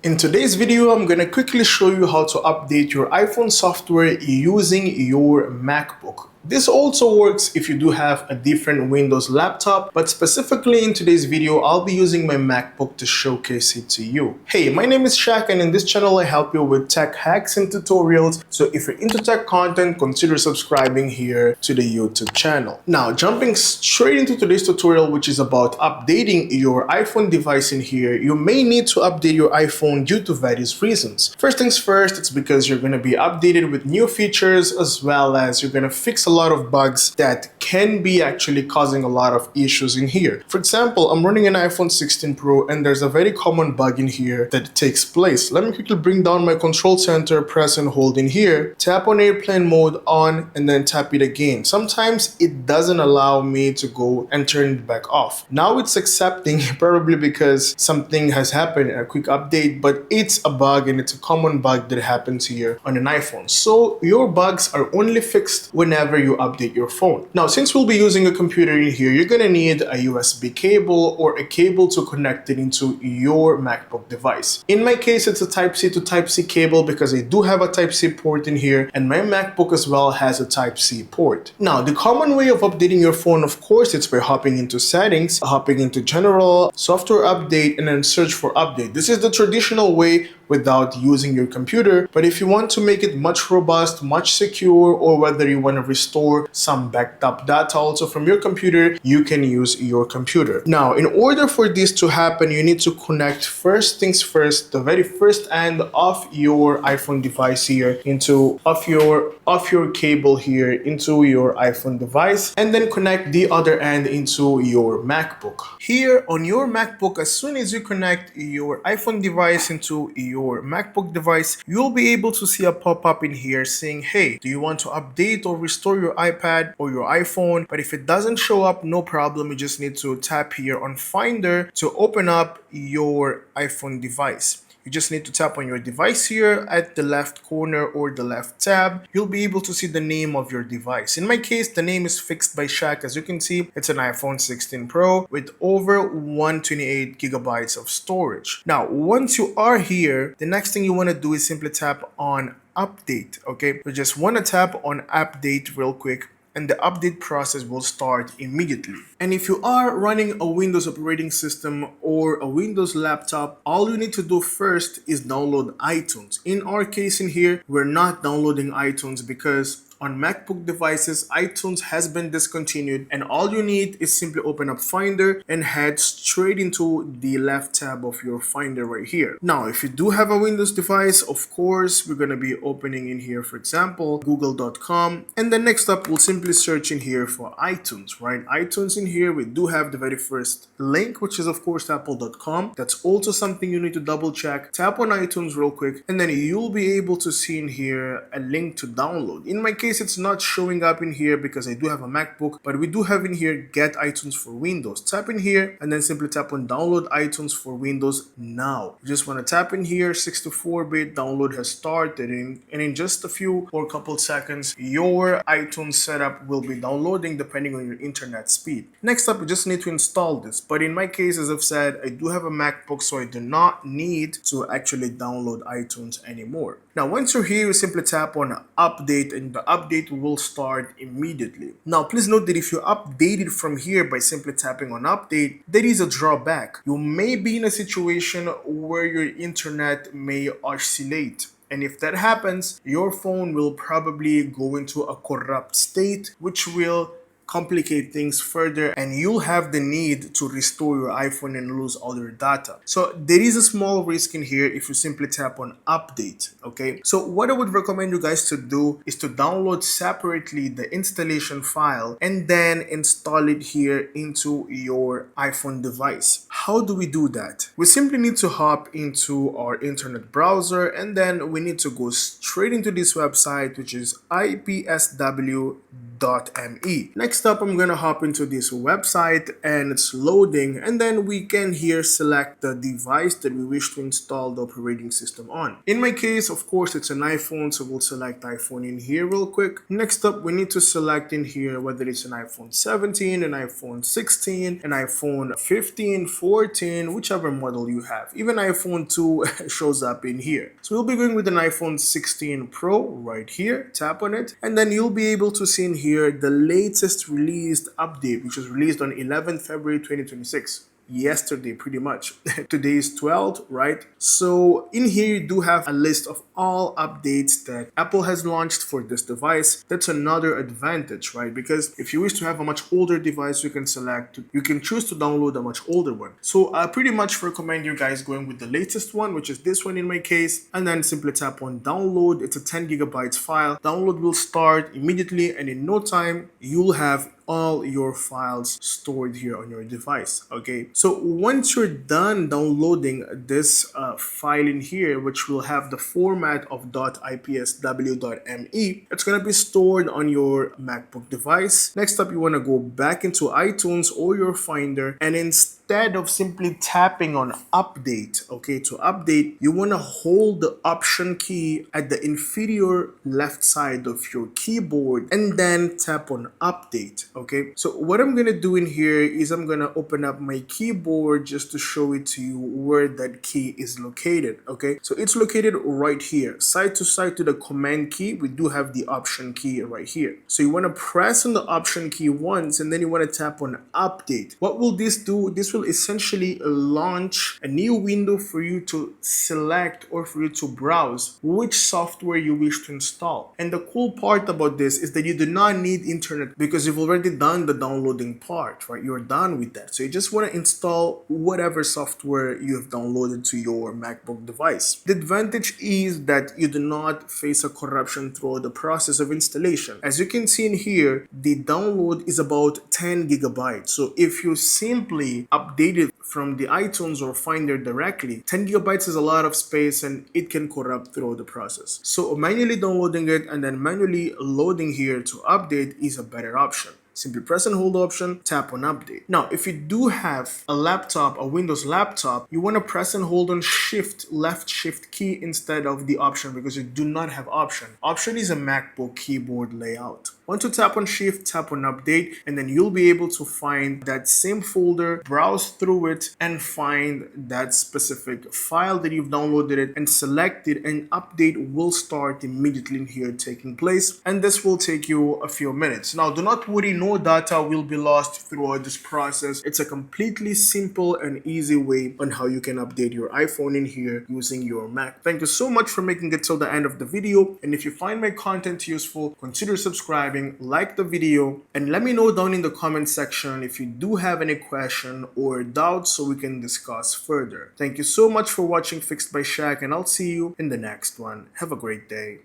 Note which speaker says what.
Speaker 1: In today's video, I'm going to quickly show you how to update your iPhone software using your MacBook. This also works if you do have a different Windows laptop, but specifically in today's video, I'll be using my MacBook to showcase it to you. Hey, my name is Shaq, and in this channel, I help you with tech hacks and tutorials. So if you're into tech content, consider subscribing here to the YouTube channel. Now, jumping straight into today's tutorial, which is about updating your iPhone device in here, you may need to update your iPhone due to various reasons. First things first, it's because you're going to be updated with new features, as well as you're going to fix a lot of bugs that can be actually causing a lot of issues in here. For example, I'm running an iPhone 16 Pro and there's a very common bug in here that takes place. Let me quickly bring down my control center, press and hold in here, tap on airplane mode on, and then tap it again. Sometimes it doesn't allow me to go and turn it back off. Now it's accepting, probably because something has happened, a quick update, but it's a bug and it's a common bug that happens here on an iPhone. So your bugs are only fixed whenever you update your phone. Now, since we'll be using a computer in here, you're gonna need a USB cable or a cable to connect it into your MacBook device. In my case, it's a Type-C to Type-C cable because I do have a Type-C port in here, and my MacBook as well has a Type-C port. Now, the common way of updating your phone, of course, it's by hopping into settings, hopping into general, software update, and then search for update. This is the traditional way without using your computer. But if you want to make it much robust, much secure, or whether you want to restore some backed up data also from your computer, you can use your computer. Now, in order for this to happen, you need to connect, first things first, the very first end of your iPhone device here into your cable here into your iPhone device, and then connect the other end into your MacBook. Here on your MacBook, as soon as you connect your iPhone device into your MacBook device, you'll be able to see a pop-up in here saying, hey, do you want to update or restore your iPad or your iPhone? But if it doesn't show up, no problem. You just need to tap here on Finder to open up your iPhone device. You just need to tap on your device here at the left corner or the left tab. You'll be able to see the name of your device. In my case, the name is fixed by Shaq. As you can see, it's an iPhone 16 Pro with over 128 gigabytes of storage. Now, once you are here, the next thing you want to do is simply tap on update. Okay, you just want to tap on update real quick, and the update process will start immediately. And if you are running a Windows operating system or a Windows laptop, all you need to do first is download iTunes. In our case in here, we're not downloading iTunes because on MacBook devices, iTunes has been discontinued, and all you need is simply open up Finder and head straight into the left tab of your Finder right here. Now, if you do have a Windows device, of course, we're going to be opening in here, for example, google.com, and then next up, we'll simply search in here for iTunes, right? iTunes in here, we do have the very first link, which is of course apple.com. That's also something you need to double check. Tap on iTunes real quick, and then you'll be able to see in here a link to download. In my case, it's not showing up in here because I do have a MacBook, but we do have in here get iTunes for Windows. Tap in here and then simply tap on download iTunes for Windows now. You just want to tap in here, 64-bit download has started, and in just a few or couple seconds, your iTunes setup will be downloading depending on your internet speed. Next up, you just need to install this, but in my case, as I've said, I do have a MacBook, so I do not need to actually download iTunes anymore. Now, once you're here, you simply tap on update, and the update will start immediately. Now, please note that if you update it from here by simply tapping on update, there is a drawback. You may be in a situation where your internet may oscillate. And if that happens, your phone will probably go into a corrupt state, which will complicate things further, and you'll have the need to restore your iPhone and lose all your data. So there is a small risk in here if you simply tap on update. Okay, so what I would recommend you guys to do is to download separately the installation file and then install it here into your iPhone device. How do we do that? We simply need to hop into our internet browser, and then we need to go straight into this website, which is IPSW.me. Next Next up, I'm gonna hop into this website and it's loading, and then we can here select the device that we wish to install the operating system on. In my case, of course, it's an iPhone, so we'll select iPhone in here real quick. Next up, we need to select in here whether it's an iPhone 17, an iPhone 16, an iPhone 15, 14, whichever model you have. Even iPhone 2 shows up in here. So we'll be going with an iPhone 16 Pro right here. Tap on it, and then you'll be able to see in here the latest released update, which was released on 11th February 2026. Yesterday, pretty much. Today is 12th, right? So in here you do have a list of all updates that Apple has launched for this device. That's another advantage, right? Because if you wish to have a much older device, you can choose to download a much older one. So I pretty much recommend you guys going with the latest one, which is this one in my case, and then simply tap on download. It's a 10 gigabytes file. Download will start immediately, and in no time you'll have all your files stored here on your device. Okay, so once you're done downloading this file in here, which will have the format of .ipsw.me, it's going to be stored on your MacBook device. Next up, you want to go back into iTunes or your Finder, and instead of simply tapping on update, okay, to update, you want to hold the option key at the inferior left side of your keyboard and then tap on update. Okay, so what I'm gonna do in here is I'm gonna open up my keyboard just to show it to you where that key is located. Okay, so it's located right here, side to side to the command key. We do have the option key right here. So you want to press on the option key once, and then you want to tap on update. What will this do? This will essentially launch a new window for you to select or for you to browse which software you wish to install. And the cool part about this is that you do not need internet because you've already done the downloading part, right? You're done with that. So you just want to install whatever software you have downloaded to your MacBook device. The advantage is that you do not face a corruption throughout the process of installation. As you can see in here, the download is about 10 gigabytes. So if you simply update it from the iTunes or Finder directly, 10 gigabytes is a lot of space and it can corrupt throughout the process. So manually downloading it and then manually loading here to update is a better option. Simply press and hold option, tap on update. Now, if you do have a laptop, a Windows laptop, you want to press and hold on left shift key instead of the option because you do not have option. Option is a MacBook keyboard layout. Once you tap on shift, tap on update, and then you'll be able to find that same folder, browse through it, and find that specific file that you've downloaded it and select it, and update will start immediately in here taking place. And this will take you a few minutes. Now, do not worry, no data will be lost throughout this process. It's a completely simple and easy way on how you can update your iPhone in here using your Mac. Thank you so much for making it till the end of the video. And if you find my content useful, consider subscribing, like the video, and let me know down in the comment section if you do have any question or doubts so we can discuss further. Thank you so much for watching Fixed by Shaq, and I'll see you in the next one. Have a great day.